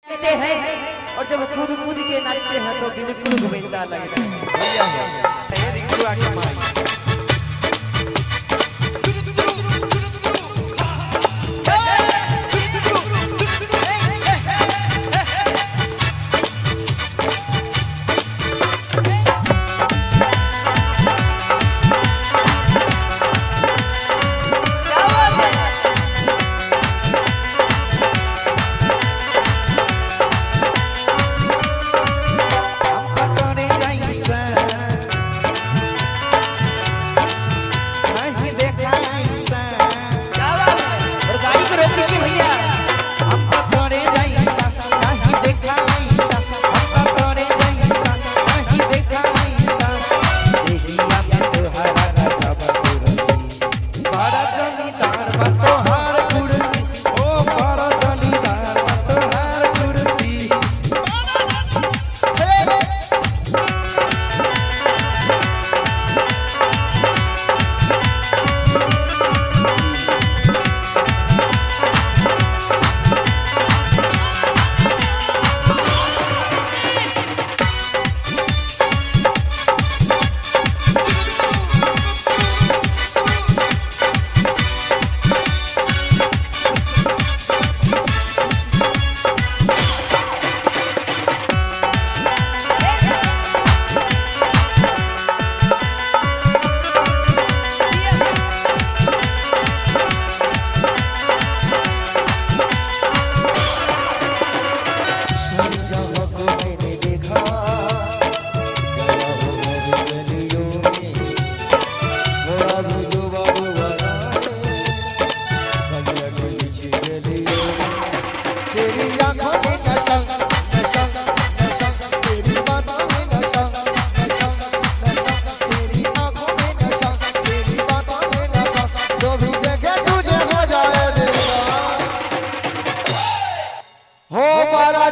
कहते हैं और जब कूद कूद के नाचते हैं तो बिल्कुल गोविंदा लगता है। भैया है रिंकू आके मार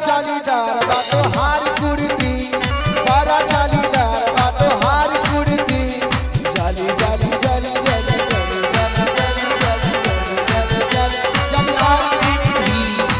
चालीदार बातो हार कुर्ती बारा चालीदार बातो हार कुर्ती जाली जाली जाली जाली जाली जाली जाली जाली जाली हार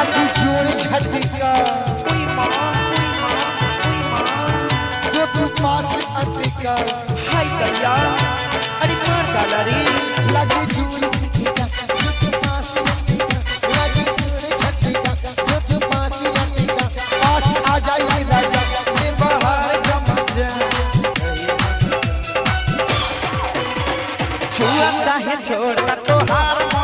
झटका कोई मां जो तू पास अटका हाय गया अरे मार डाला रे लगी झूल झटका जो तू पास अटका लगी झूल झटका जो तू पास अटका पास आ जाए राजा ये बाहर जमा छुआ चाहे छोड़ तो हार